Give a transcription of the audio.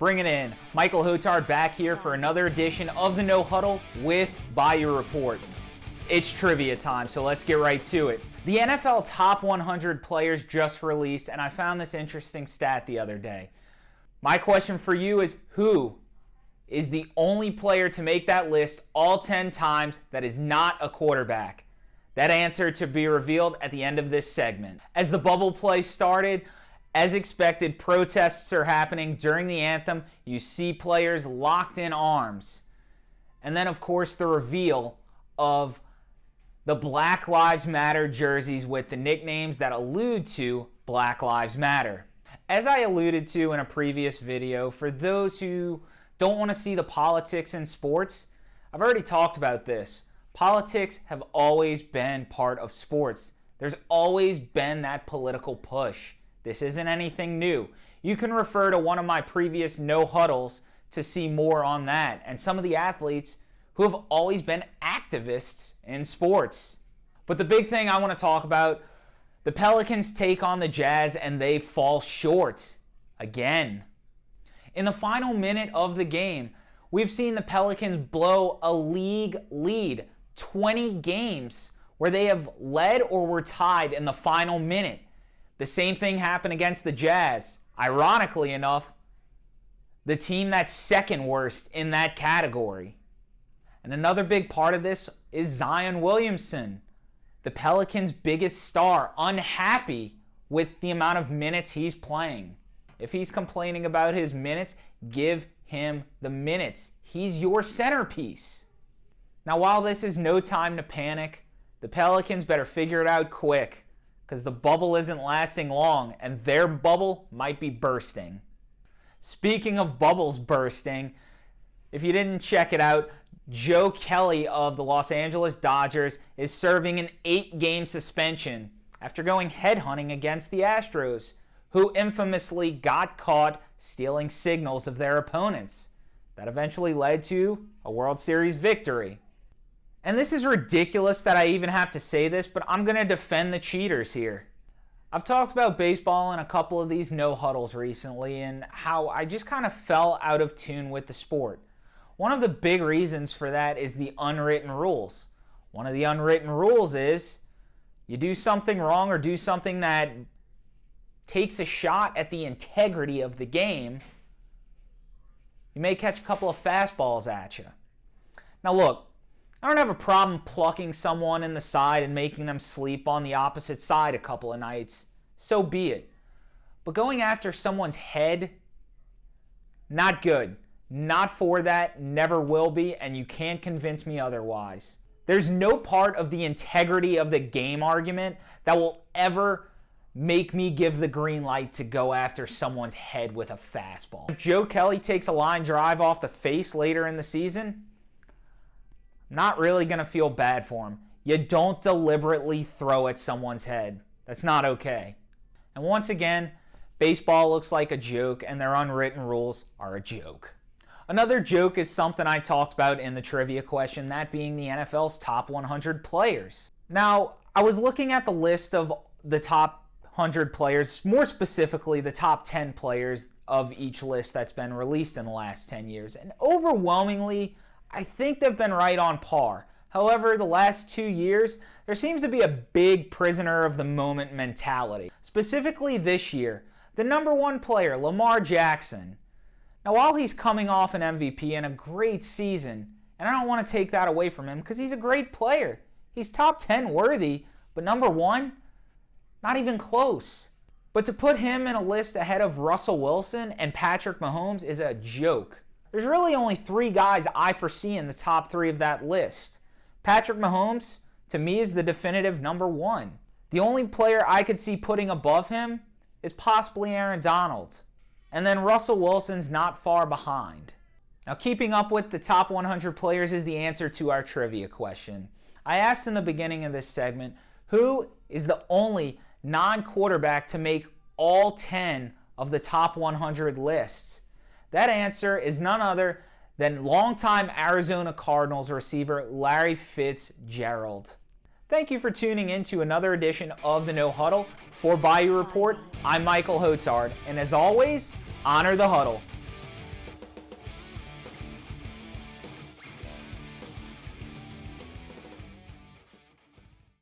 Bring it in. Michael Hotard back here for another edition of the No Huddle with Bayou Report. It's trivia time, so let's get right to it. The NFL Top 100 Players just released, and I found this interesting stat the other day. My question for you is, who is the only player to make that list all 10 times that is not a quarterback? That answer to be revealed at the end of this segment. As the bubble play started, as expected, protests are happening during the anthem. You see players locked in arms. And then, of course, the reveal of the Black Lives Matter jerseys with the nicknames that allude to Black Lives Matter. As I alluded to in a previous video, for those who don't want to see the politics in sports, I've already talked about this. Politics have always been part of sports. There's always been that political push. This isn't anything new. You can refer to one of my previous no huddles to see more on that and some of the athletes who have always been activists in sports. But the big thing I want to talk about, the Pelicans take on the Jazz and they fall short again. In the final minute of the game, we've seen the Pelicans blow a league lead, 20 games where they have led or were tied in the final minute. The same thing happened against the Jazz. Ironically enough, the team that's second worst in that category. And another big part of this is Zion Williamson, the Pelicans' biggest star, unhappy with the amount of minutes he's playing. If he's complaining about his minutes, give him the minutes. He's your centerpiece. Now, while this is no time to panic, the Pelicans better figure it out quick, because the bubble isn't lasting long and their bubble might be bursting. Speaking of bubbles bursting, if you didn't check it out, Joe Kelly of the Los Angeles Dodgers is serving an 8-game suspension after going headhunting against the Astros, who infamously got caught stealing signals of their opponents. That eventually led to a World Series victory. And this is ridiculous that I even have to say this, but I'm going to defend the cheaters here. I've talked about baseball in a couple of these no huddles recently and how I just kind of fell out of tune with the sport. One of the big reasons for that is the unwritten rules. One of the unwritten rules is you do something wrong or do something that takes a shot at the integrity of the game, you may catch a couple of fastballs at you. Now look, I don't have a problem plucking someone in the side and making them sleep on the opposite side a couple of nights. So be it. But going after someone's head, not good. Not for that, never will be, and you can't convince me otherwise. There's no part of the integrity of the game argument that will ever make me give the green light to go after someone's head with a fastball. If Joe Kelly takes a line drive off the face later in the season, I'm not really going to feel bad for him. You don't deliberately throw at someone's head. That's not okay. And once again, baseball looks like a joke and their unwritten rules are a joke. Another joke is something I talked about in the trivia question, that being the NFL's top 100 players. Now, I was looking at the list of the top 100 players, more specifically the top 10 players of each list that's been released in the last 10 years. And overwhelmingly, I think they've been right on par. However, the last 2 years, there seems to be a big prisoner of the moment mentality. Specifically this year, the number one player, Lamar Jackson. Now, while he's coming off an MVP and a great season, and I don't want to take that away from him because he's a great player. He's top 10 worthy, but number one, not even close. But to put him in a list ahead of Russell Wilson and Patrick Mahomes is a joke. There's really only 3 guys I foresee in the top 3 of that list. Patrick Mahomes, to me, is the definitive number 1. The only player I could see putting above him is possibly Aaron Donald. And then Russell Wilson's not far behind. Now, keeping up with the top 100 players is the answer to our trivia question. I asked in the beginning of this segment, who is the only non-quarterback to make all 10 of the top 100 lists? That answer is none other than longtime Arizona Cardinals receiver Larry Fitzgerald. Thank you for tuning in to another edition of the No Huddle. For Bayou Report, I'm Michael Hotard, and as always, honor the huddle.